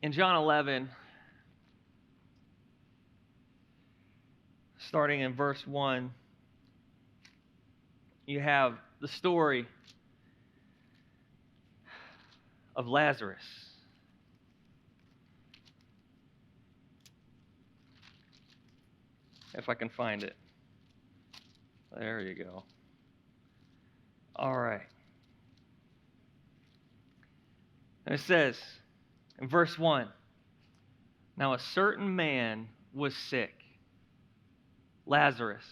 In John 11, starting in verse 1, you have the story of Lazarus. If I can find it. There you go. All right. And it says in verse 1, now a certain man was sick, Lazarus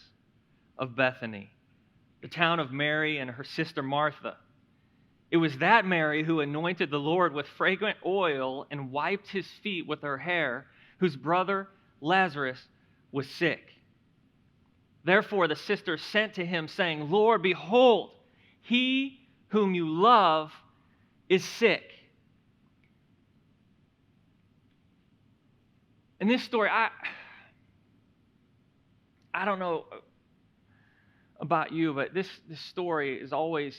of Bethany, the town of Mary and her sister Martha. It was that Mary who anointed the Lord with fragrant oil and wiped his feet with her hair, whose brother Lazarus was sick. Therefore the sisters sent to him, saying, Lord, behold, he whom you love is sick. In this story, I don't know about you, but this story has always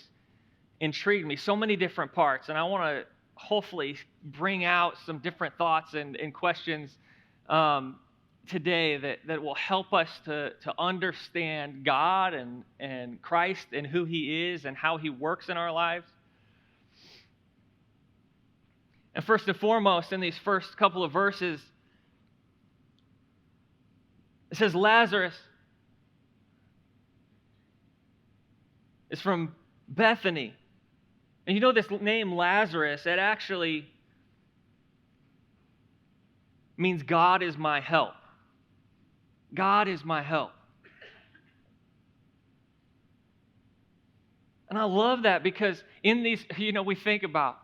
intrigued me. So many different parts, and I want to hopefully bring out some different thoughts and questions today that will help us to understand God and Christ and who He is and how He works in our lives. And first and foremost, in these first couple of verses, it says Lazarus is from Bethany. And you know this name Lazarus, it actually means God is my help. God is my help. And I love that because in these, we think about,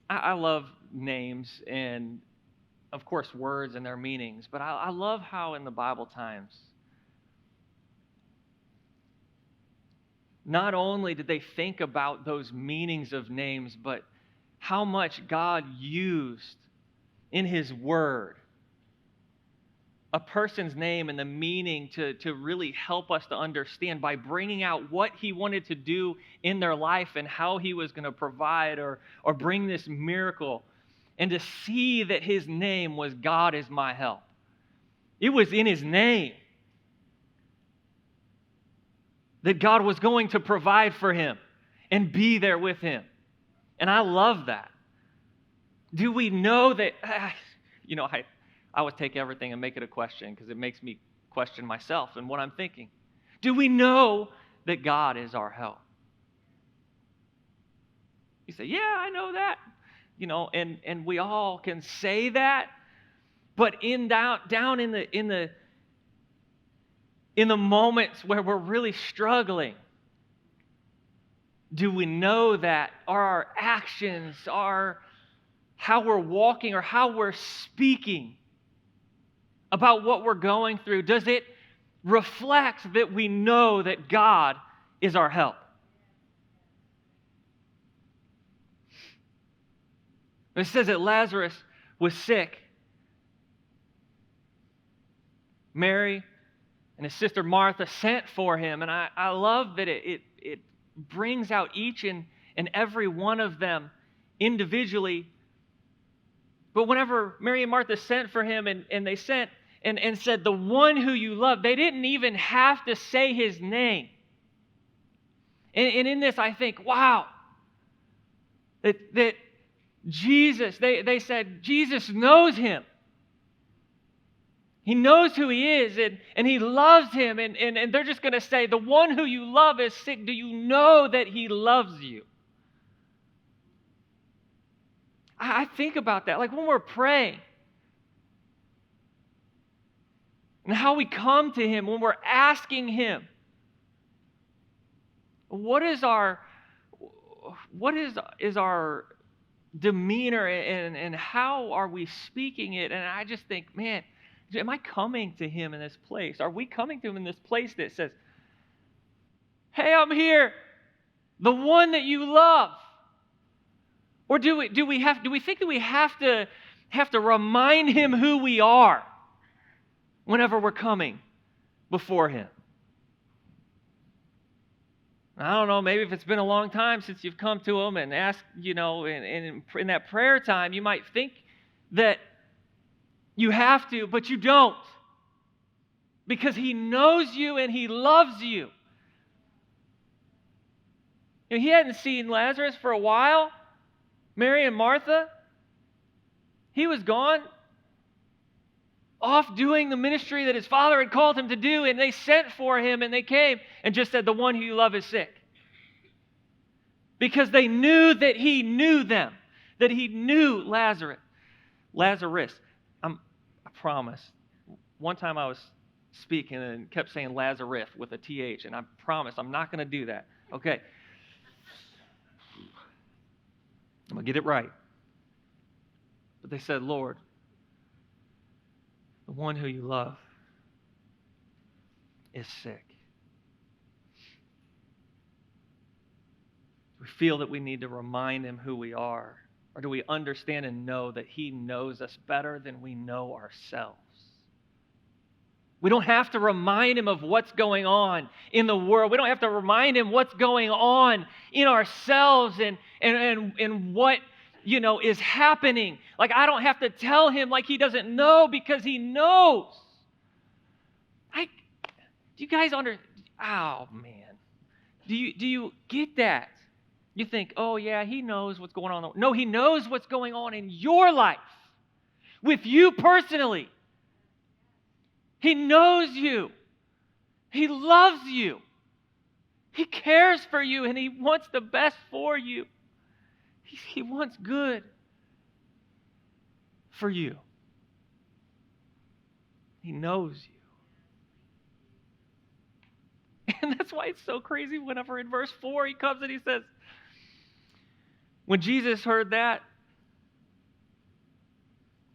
I love names and, of course, words and their meanings, but I love how in the Bible times, not only did they think about those meanings of names, but how much God used in His Word a person's name and the meaning to really help us to understand by bringing out what He wanted to do in their life and how He was going to provide or bring this miracle, and to see that His name was God is my help. It was in His name that God was going to provide for him and be there with him. And I love that. Do we know that, I always take everything and make it a question because it makes me question myself and what I'm thinking. Do we know that God is our help? You say, yeah, I know that. And we all can say that, but down in the moments where we're really struggling, do we know that our actions, how we're walking or how we're speaking about what we're going through, does it reflect that we know that God is our help? It says that Lazarus was sick. Mary and his sister Martha sent for him, and I love that it brings out each and every one of them individually. But whenever Mary and Martha sent for him and they sent and said, the one who you love, they didn't even have to say his name. And in this I think, wow, that Jesus, they said, Jesus knows him. He knows who he is, and he loves him, and they're just going to say, the one who you love is sick. Do you know that he loves you? I think about that, like when we're praying, and how we come to him when we're asking him, what is our demeanor, and how are we speaking it? And I just think, man, am I coming to him in this place? Are we coming to him in this place that says, hey, I'm here, the one that you love? Or do we think that we have to remind him who we are whenever we're coming before him? I don't know, maybe if it's been a long time since you've come to him and asked, and in that prayer time, you might think that you have to, but you don't. Because he knows you and he loves you. He hadn't seen Lazarus for a while. Mary and Martha. He was gone, off doing the ministry that his Father had called him to do, and they sent for him, and they came and just said, the one who you love is sick. Because they knew that he knew them, that he knew Lazarus. I promise. One time I was speaking and kept saying Lazarus with a TH, and I promise I'm not going to do that. Okay. I'm going to get it right. But they said, Lord, the one who you love is sick. Do we feel that we need to remind him who we are? Or do we understand and know that he knows us better than we know ourselves? We don't have to remind him of what's going on in the world. We don't have to remind him what's going on in ourselves and what, is happening. Like, I don't have to tell him like he doesn't know, because he knows. Do you guys oh, man. Do you get that? You think, oh, yeah, he knows what's going on. No, he knows what's going on in your life, with you personally. He knows you. He loves you. He cares for you, and he wants the best for you. He wants good for you. He knows you. And that's why it's so crazy whenever in verse 4 he comes and he says, when Jesus heard that,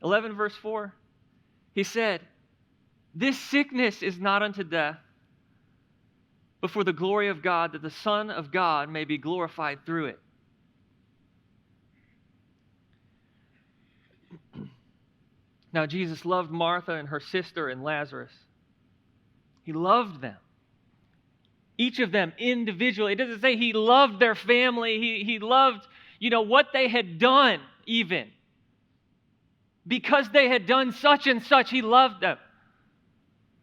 11 verse 4, he said, this sickness is not unto death, but for the glory of God, that the Son of God may be glorified through it. Now, Jesus loved Martha and her sister and Lazarus. He loved them. Each of them individually. It doesn't say he loved their family. He loved, what they had done even. Because they had done such and such, he loved them.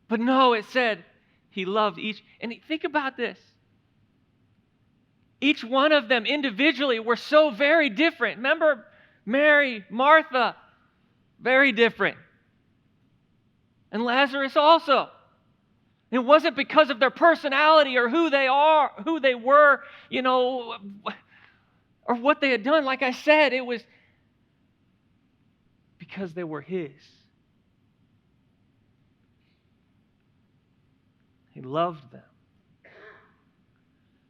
But no, it said he loved each. And think about this. Each one of them individually were so very different. Remember, Mary, Martha, very different. And Lazarus also. It wasn't because of their personality or who they were, or what they had done. Like I said, it was because they were his. He loved them.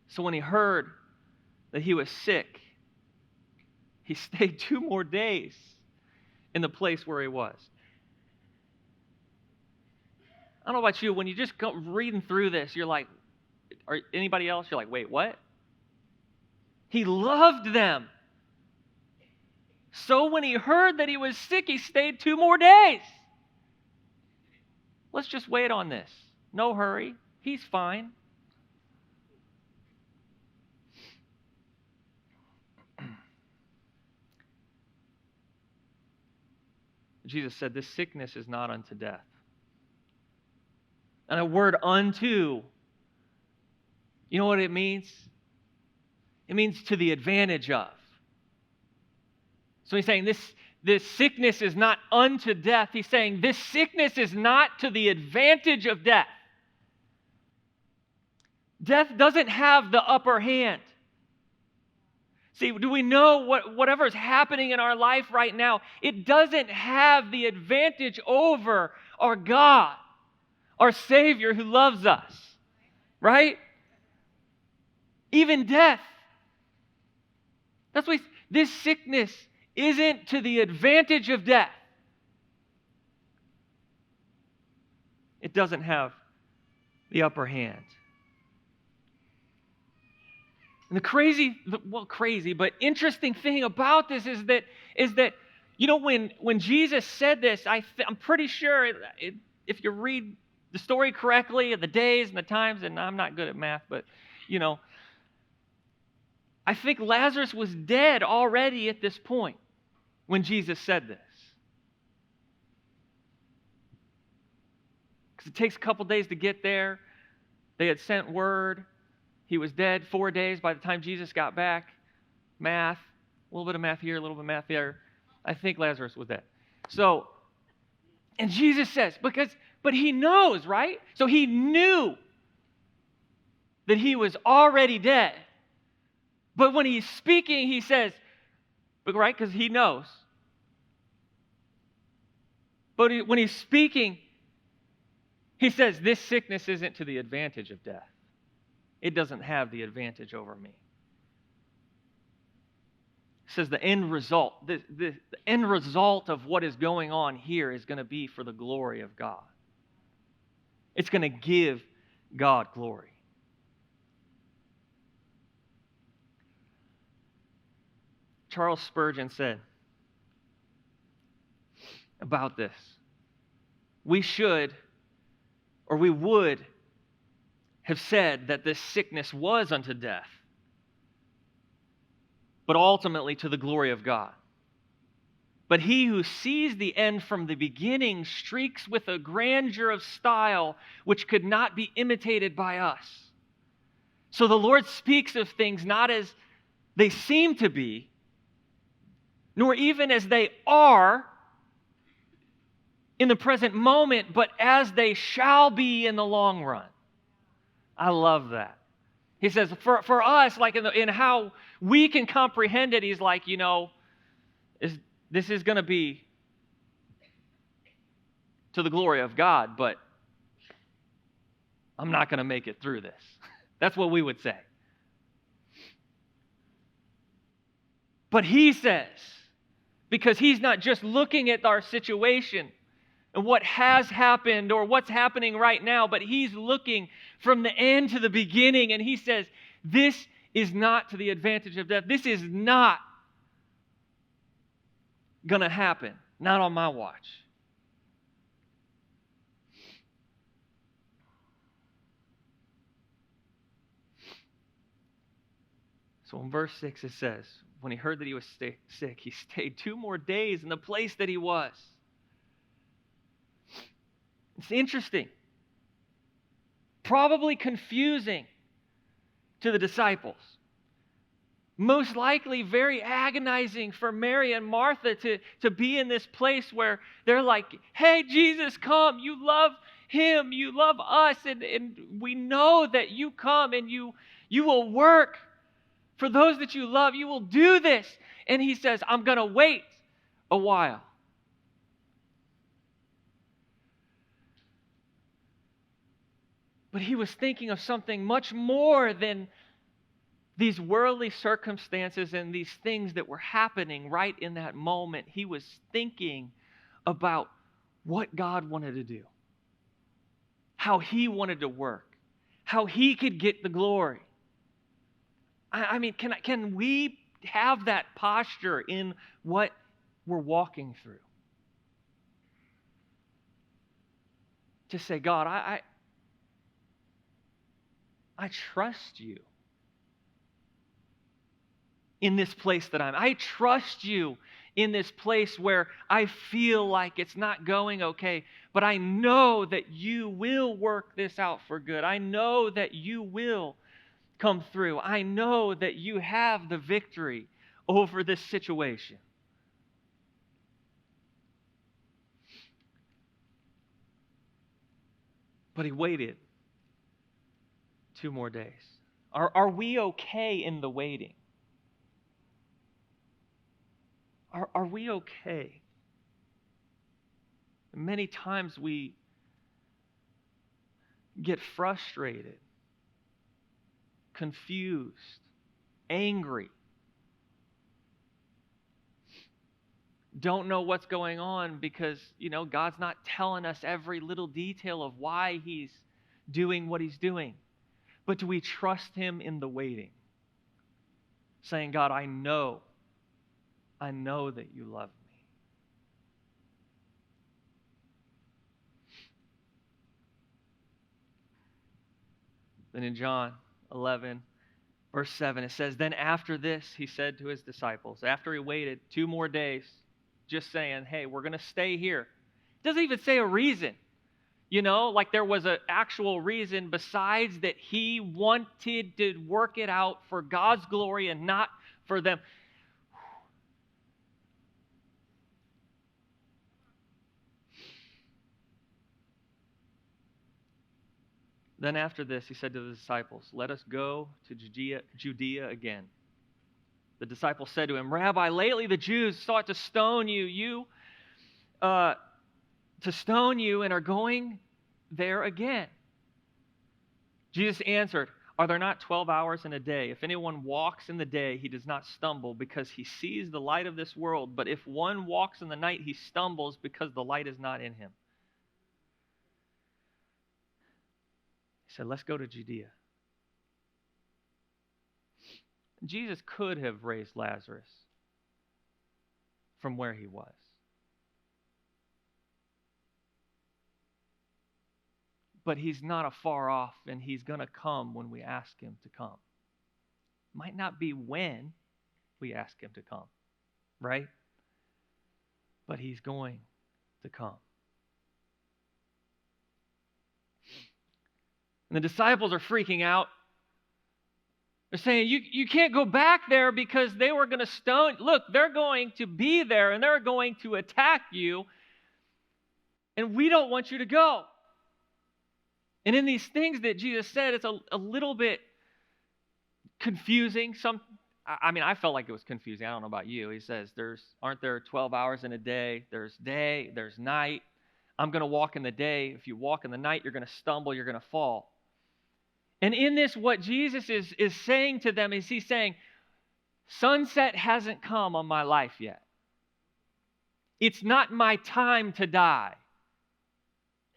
So when he heard that he was sick, he stayed 2 more days in the place where he was. I don't know about you, when you just go reading through this, you're like, or anybody else, you're like, wait, what? He loved them. So when he heard that he was sick, he stayed 2 more days. Let's just wait on this. No hurry. He's fine. Jesus said, this sickness is not unto death. And a word unto, you know what it means? It means to the advantage of. So he's saying this sickness is not unto death. He's saying this sickness is not to the advantage of death. Death doesn't have the upper hand. See, do we know whatever is happening in our life right now, it doesn't have the advantage over our God, our Savior who loves us, right? Even death. That's why this sickness isn't to the advantage of death. It doesn't have the upper hand. And the crazy, but interesting thing about this is that when Jesus said this, I'm pretty sure if you read the story correctly, of the days and the times, and I'm not good at math, but I think Lazarus was dead already at this point when Jesus said this. Because it takes a couple days to get there. They had sent word. He was dead 4 days by the time Jesus got back. Math, a little bit of math here, a little bit of math there. I think Lazarus was dead. So, and Jesus says, but he knows, right? So he knew that he was already dead. But when he's speaking, he says, but right, because he knows. But when he's speaking, he says, this sickness isn't to the advantage of death. It doesn't have the advantage over me. It says the end result, the end result of what is going on here is going to be for the glory of God. It's going to give God glory. Charles Spurgeon said about this, we would have said that this sickness was unto death, but ultimately to the glory of God. But he who sees the end from the beginning streaks with a grandeur of style which could not be imitated by us. So the Lord speaks of things not as they seem to be, nor even as they are in the present moment, but as they shall be in the long run. I love that. He says, for us, like in how we can comprehend it, he's like, this is going to be to the glory of God, but I'm not going to make it through this. That's what we would say. But he says, because he's not just looking at our situation and what has happened or what's happening right now, but he's looking from the end to the beginning, and he says, this is not to the advantage of death. This is not going to happen. Not on my watch. So in verse 6 it says, when he heard that he was sick, he stayed 2 more days in the place that he was. It's interesting. Probably confusing to the disciples. Most likely very agonizing for Mary and Martha to be in this place where they're like, hey, Jesus, come. You love him. You love us. And we know that you come and you will work for those that you love. You will do this. And he says, I'm going to wait a while. But he was thinking of something much more than these worldly circumstances and these things that were happening right in that moment. He was thinking about what God wanted to do, how he wanted to work, how he could get the glory. I mean, can we have that posture in what we're walking through? To say, God, I trust you in this place that I'm. I trust you in this place where I feel like it's not going okay, but I know that you will work this out for good. I know that you will come through. I know that you have the victory over this situation. But he waited 2 more days. Are we okay in the waiting? Are we okay? Many times we get frustrated, confused, angry, don't know what's going on because, God's not telling us every little detail of why he's doing what he's doing. But do we trust him in the waiting? Saying, God, I know that you love me. Then in John 11, Verse 7, it says, "Then after this, he said to his disciples," after he waited 2 more days, just saying, hey, we're going to stay here. It doesn't even say a reason. Like there was an actual reason besides that he wanted to work it out for God's glory and not for them. Then after this, he said to the disciples, "Let us go to Judea again." The disciples said to him, "Rabbi, lately the Jews sought to stone you, and are going there again." Jesus answered, "Are there not 12 hours in a day? If anyone walks in the day, he does not stumble because he sees the light of this world. But if one walks in the night, he stumbles because the light is not in him." He said, "Let's go to Judea." Jesus could have raised Lazarus from where he was. But he's not afar off, and he's going to come when we ask him to come. Might not be when we ask him to come, right? But he's going to come. And the disciples are freaking out. They're saying, you can't go back there because they were going to stone. Look, they're going to be there and they're going to attack you. And we don't want you to go. And in these things that Jesus said, it's a little bit confusing. I felt like it was confusing. I don't know about you. He says, aren't there 12 hours in a day? There's day, there's night. I'm going to walk in the day. If you walk in the night, you're going to stumble, you're going to fall. And in this, what Jesus is saying to them is he's saying, sunset hasn't come on my life yet. It's not my time to die.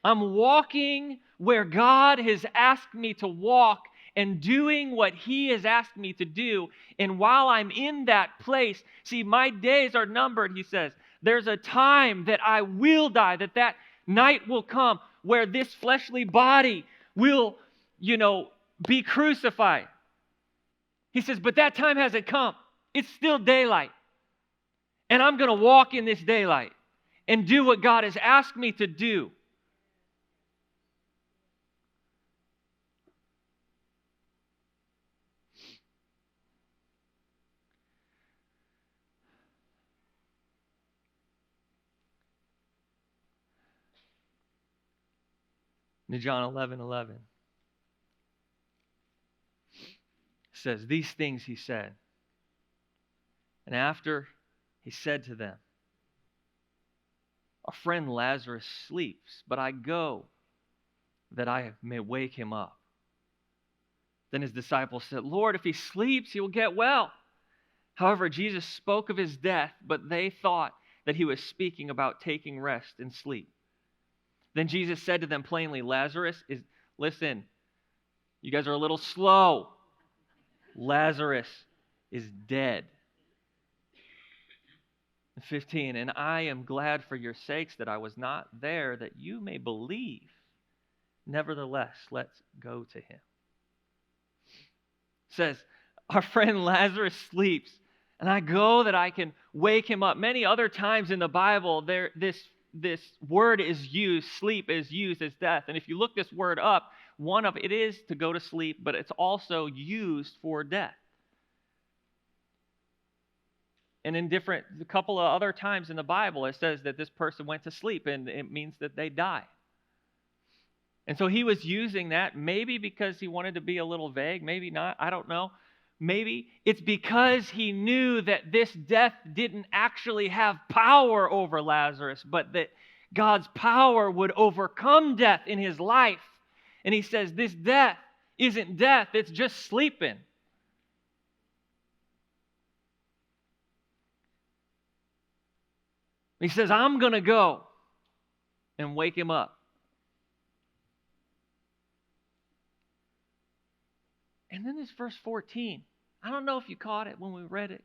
I'm walking where God has asked me to walk and doing what he has asked me to do. And while I'm in that place, see, my days are numbered, he says. There's a time that I will die, that night will come where this fleshly body will, be crucified. He says, but that time hasn't come. It's still daylight. And I'm going to walk in this daylight and do what God has asked me to do. In John 11:11 says, these things he said. And after he said to them, our friend Lazarus sleeps, but I go that I may wake him up. Then his disciples said, Lord, if he sleeps, he will get well. However, Jesus spoke of his death, but they thought that he was speaking about taking rest and sleep. Then Jesus said to them plainly, listen, you guys are a little slow. Lazarus is dead. 15, and I am glad for your sakes that I was not there, that you may believe. Nevertheless, let's go to him. It says, our friend Lazarus sleeps, and I go that I can wake him up. Many other times in the Bible, this word is used, sleep is used as death. And if you look this word up, one of it is to go to sleep, but it's also used for death. And a couple of other times in the Bible, it says that this person went to sleep, and it means that they died. And so he was using that, maybe because he wanted to be a little vague, maybe not, I don't know. Maybe it's because he knew that this death didn't actually have power over Lazarus, but that God's power would overcome death in his life. And he says, this death isn't death, it's just sleeping. He says, I'm going to go and wake him up. And then this verse 14. I don't know if you caught it when we read it.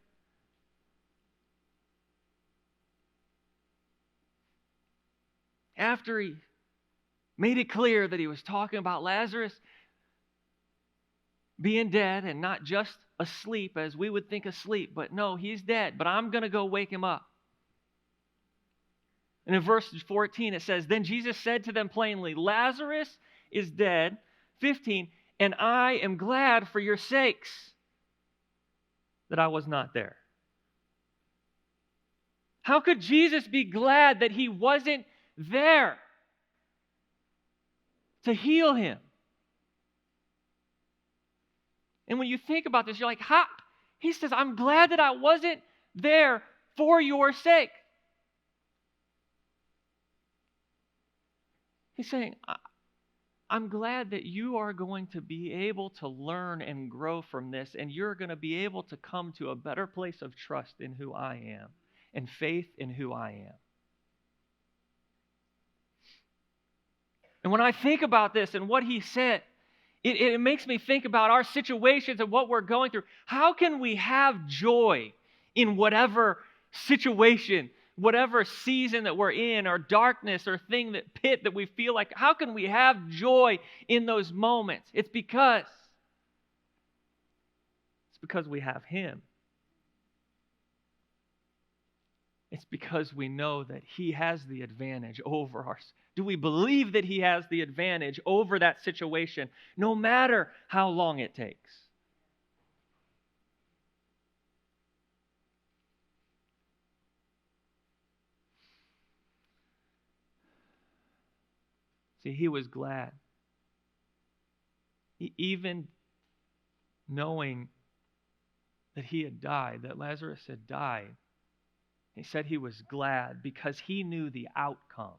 After he made it clear that he was talking about Lazarus being dead and not just asleep as we would think asleep, but no, he's dead, but I'm going to go wake him up. And in verse 14, it says, Then Jesus said to them plainly, Lazarus is dead, 15, and I am glad for your sakes that I was not there. How could Jesus be glad that he wasn't there to heal him? And when you think about this, you're like, how? He says, I'm glad that I wasn't there for your sake. He's saying, I'm glad that you are going to be able to learn and grow from this, and you're going to be able to come to a better place of trust in who I am and faith in who I am. And when I think about this and what he said, it makes me think about our situations and what we're going through. How can we have joy in whatever situation, whatever season that we're in, or darkness or pit that we feel like? How can we have joy in those moments? It's because we have him. It's because we know that he has the advantage over us. Do we believe that he has the advantage over that situation, no matter how long it takes? See, he was glad. Even knowing that he had died, that Lazarus had died, he said he was glad because he knew the outcome.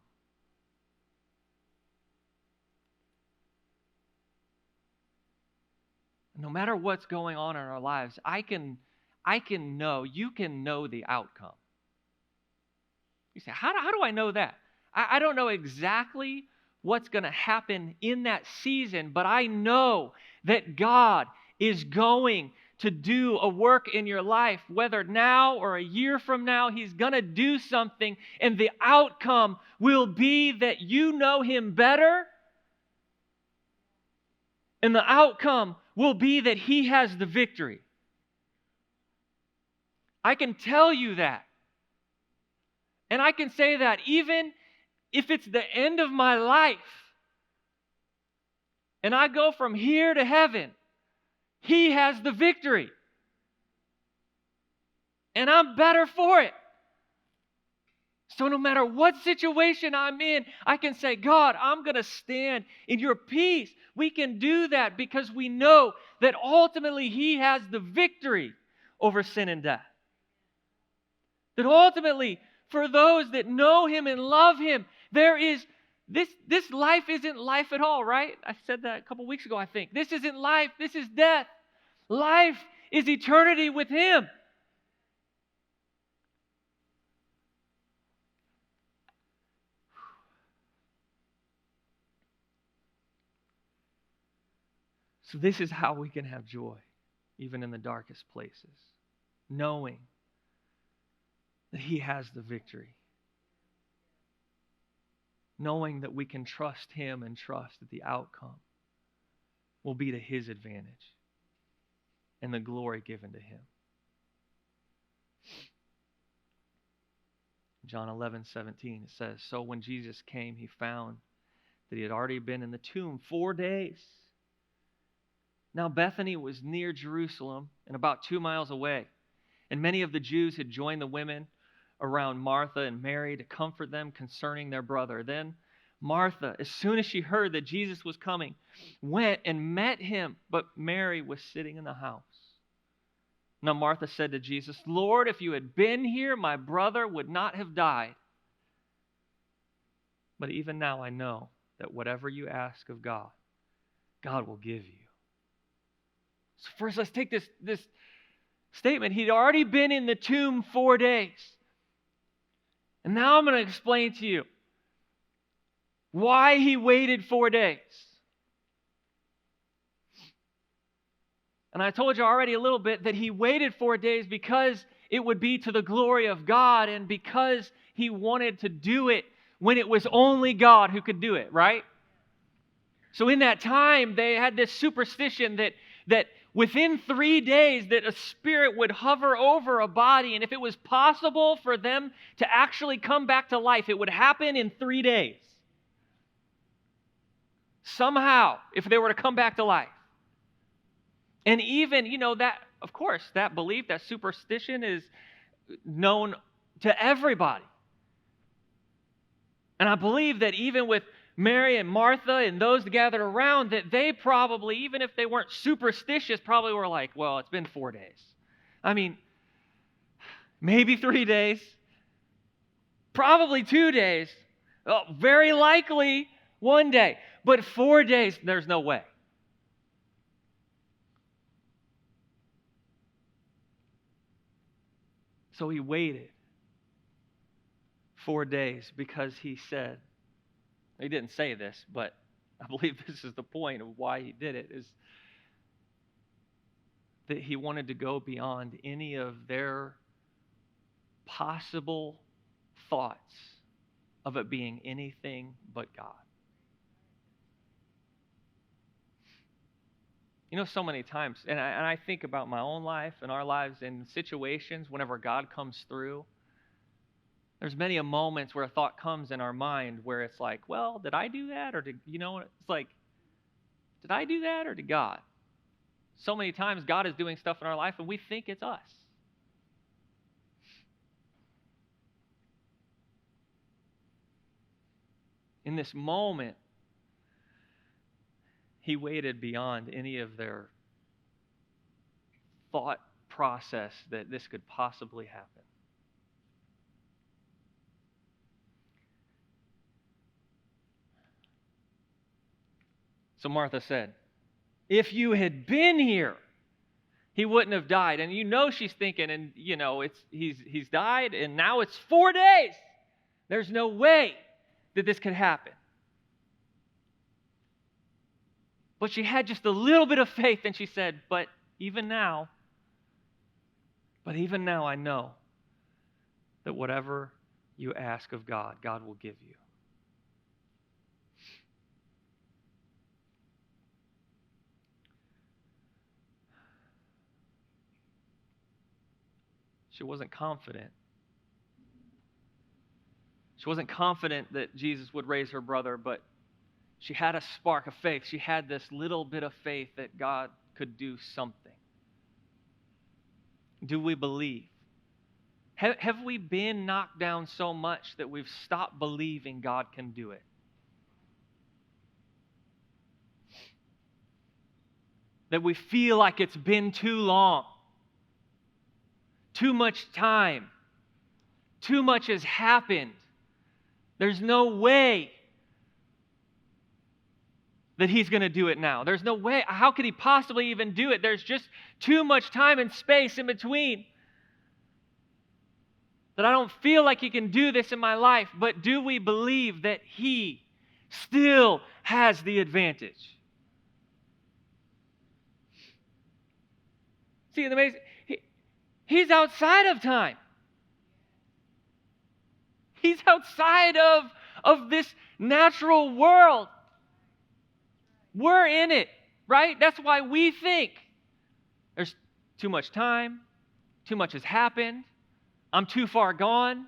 No matter what's going on in our lives, I can know, you can know the outcome. You say, how do I know that? I don't know exactly what's going to happen in that season, but I know that God is going to do a work in your life, whether now or a year from now. He's going to do something, and the outcome will be that you know him better, and the outcome will be that he has the victory. I can tell you that. And I can say that even if it's the end of my life, and I go from here to heaven, he has the victory. And I'm better for it. So no matter what situation I'm in, I can say, God, I'm going to stand in your peace. We can do that because we know that ultimately he has the victory over sin and death. That ultimately, for those that know him and love him, there is this life isn't life at all, right? I said that a couple weeks ago, I think. This isn't life, this is death. Life is eternity with him. So this is how we can have joy, even in the darkest places, knowing that he has the victory. Knowing that we can trust him and trust that the outcome will be to his advantage and the glory given to him. John 11:17, it says, So when Jesus came, he found that he had already been in the tomb 4 days. Now Bethany was near Jerusalem and about 2 miles away. And many of the Jews had joined the women around Martha and Mary to comfort them concerning their brother. Then Martha, as soon as she heard that Jesus was coming, went and met him, but Mary was sitting in the house. Now Martha said to Jesus, Lord, if you had been here, my brother would not have died. But even now I know that whatever you ask of God, God will give you. So first, let's take this statement. He'd already been in the tomb 4 days. And now I'm going to explain to you why he waited 4 days. And I told you already a little bit that he waited 4 days because it would be to the glory of God and because he wanted to do it when it was only God who could do it, right? So in that time, they had this superstition that within 3 days that a spirit would hover over a body, and if it was possible for them to actually come back to life, it would happen in 3 days. Somehow, if they were to come back to life. And even, that, of course, that belief, that superstition is known to everybody. And I believe that even with Mary and Martha and those gathered around, that they probably, even if they weren't superstitious, probably were like, well, it's been 4 days. I mean, maybe 3 days, probably 2 days, very likely 1 day. But 4 days, there's no way. So he waited 4 days because he said, he didn't say this, but I believe this is the point of why he did it, is that he wanted to go beyond any of their possible thoughts of it being anything but God. So many times, and I think about my own life and our lives in situations whenever God comes through, there's many a moments where a thought comes in our mind where it's like, well, did I do that? Or it's like, did I do that or did God? So many times God is doing stuff in our life and we think it's us. In this moment, he waited beyond any of their thought process that this could possibly happen. So Martha said, if you had been here, he wouldn't have died. And she's thinking, and he's died, and now it's 4 days. There's no way that this could happen. But she had just a little bit of faith, and she said, but even now I know that whatever you ask of God, God will give you. She wasn't confident. She wasn't confident that Jesus would raise her brother, but she had a spark of faith. She had this little bit of faith that God could do something. Do we believe? Have we been knocked down so much that we've stopped believing God can do it? That we feel like it's been too long, too much time, too much has happened. There's no way that he's going to do it now. There's no way. How could he possibly even do it? There's just too much time and space in between that I don't feel like he can do this in my life. But do we believe that he still has the advantage? See, the amazing, he's outside of time. He's outside of this natural world. We're in it, right? That's why we think there's too much time, too much has happened, I'm too far gone.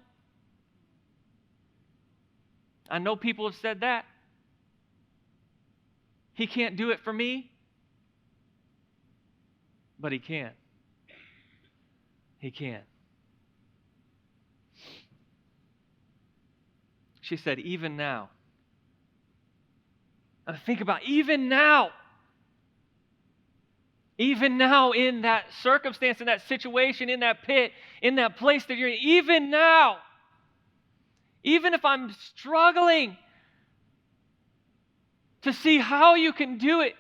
I know people have said that. He can't do it for me, but he can. He can. She said, even now. And think about even now in that circumstance, in that situation, in that pit, in that place that you're in, even now, even if I'm struggling to see how you can do it,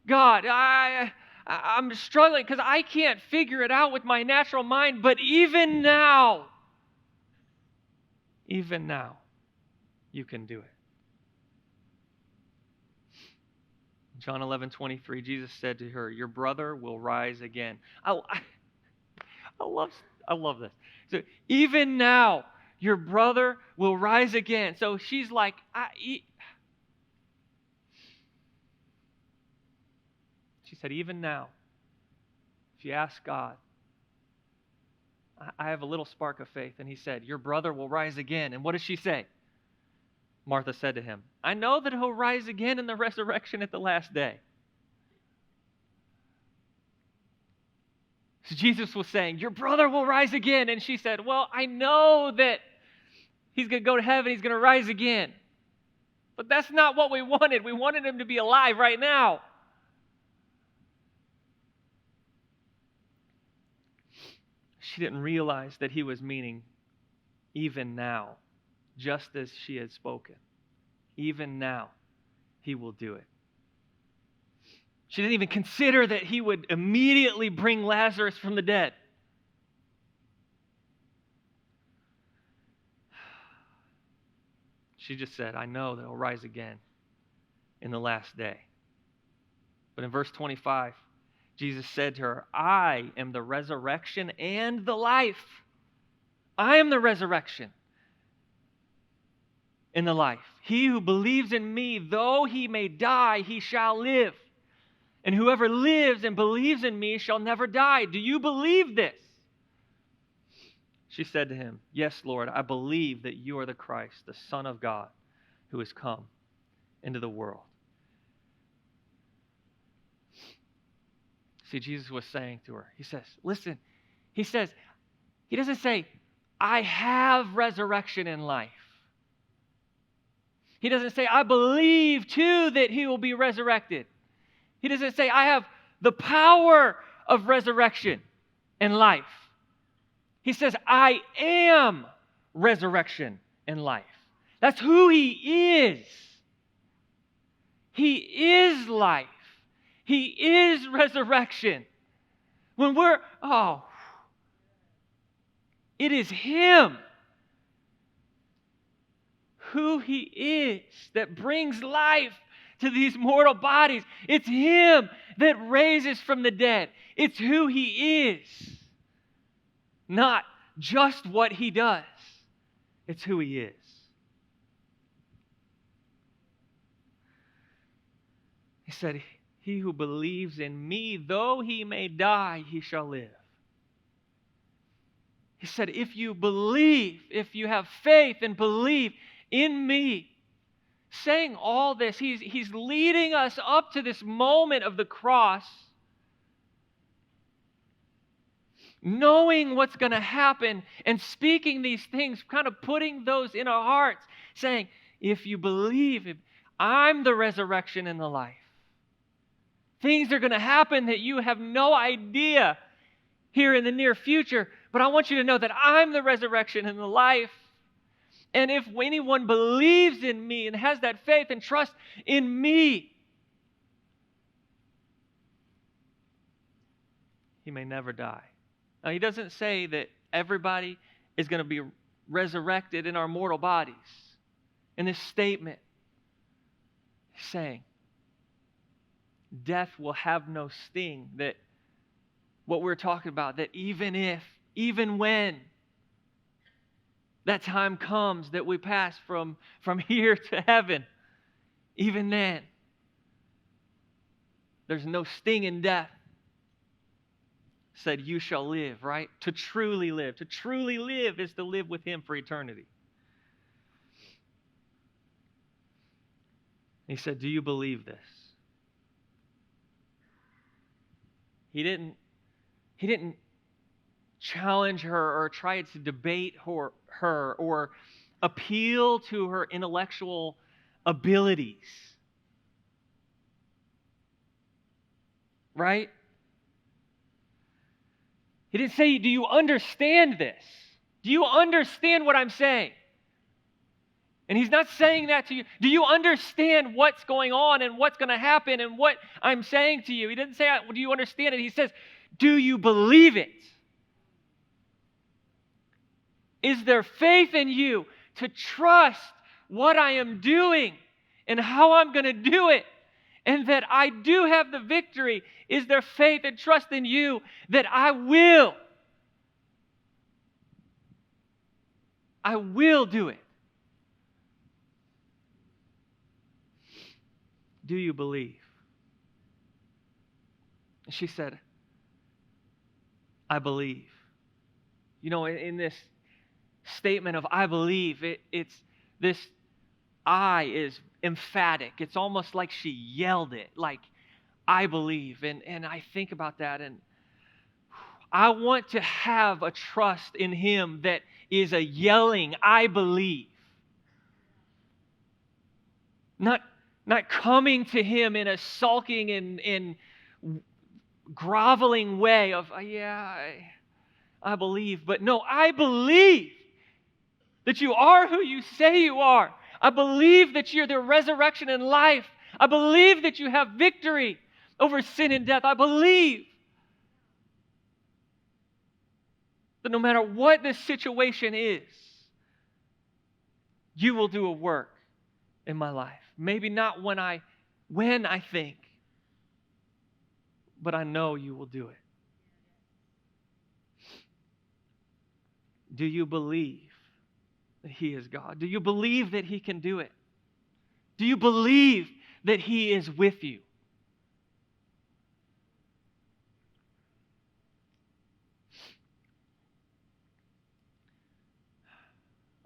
God, I'm struggling because I can't figure it out with my natural mind, but even now, you can do it. John 11:23, Jesus said to her, your brother will rise again. I love this. So even now, your brother will rise again. So she's like, she said, even now, She asked God, I have a little spark of faith. And he said, your brother will rise again. And what does she say? Martha said to him, I know that he'll rise again in the resurrection at the last day. So Jesus was saying, your brother will rise again. And she said, well, I know that he's going to go to heaven. He's going to rise again. But that's not what we wanted. We wanted him to be alive right now. She didn't realize that he was meaning even now, just as she had spoken. Even now, he will do it. She didn't even consider that he would immediately bring Lazarus from the dead. She just said, I know that he'll rise again in the last day. But in verse 25, Jesus said to her, I am the resurrection and the life. I am the resurrection and the life. He who believes in me, though he may die, he shall live. And whoever lives and believes in me shall never die. Do you believe this? She said to him, yes, Lord, I believe that you are the Christ, the Son of God, who has come into the world. See, Jesus was saying to her, he says, listen, he doesn't say, I have resurrection and life. He doesn't say, I believe too that he will be resurrected. He doesn't say, I have the power of resurrection and life. He says, I am resurrection and life. That's who he is. He is life. He is resurrection. When it is him, who he is, that brings life to these mortal bodies. It's him that raises from the dead. It's who he is. Not just what he does. It's who he is. He said, he who believes in me, though he may die, he shall live. He said, if you believe, if you have faith and believe in me, saying all this, he's leading us up to this moment of the cross, knowing what's going to happen and speaking these things, kind of putting those in our hearts, saying, if you believe, I'm the resurrection and the life. Things are going to happen that you have no idea here in the near future, but I want you to know that I'm the resurrection and the life. And if anyone believes in me and has that faith and trust in me, he may never die. Now, he doesn't say that everybody is going to be resurrected in our mortal bodies. In this statement, he's saying, death will have no sting. That what we're talking about, that even when that time comes that we pass from here to heaven, even then, there's no sting in death. Said, you shall live, right? To truly live. To truly live is to live with him for eternity. He said, do you believe this? He didn't challenge her or try to debate her or appeal to her intellectual abilities. Right? He didn't say, do you understand this? Do you understand what I'm saying? And he's not saying that to you. Do you understand what's going on and what's going to happen and what I'm saying to you? He didn't say, do you understand it? He says, do you believe it? Is there faith in you to trust what I am doing and how I'm going to do it, and that I do have the victory? Is there faith and trust in you that I will do it? Do you believe? She said, I believe. You know, in this statement of I believe, it's this I is emphatic. It's almost like she yelled it, like, I believe. And I think about that, and I want to have a trust in Him that is a yelling, I believe. Not, not coming to Him in a sulking and groveling way of, yeah, I believe. But no, I believe that you are who you say you are. I believe that you're the resurrection and life. I believe that you have victory over sin and death. I believe that no matter what the situation is, you will do a work in my life. Maybe not when I think, but I know you will do it. Do you believe that He is God? Do you believe that He can do it? Do you believe that He is with you?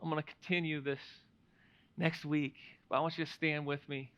I'm going to continue this next week, but I want you to stand with me.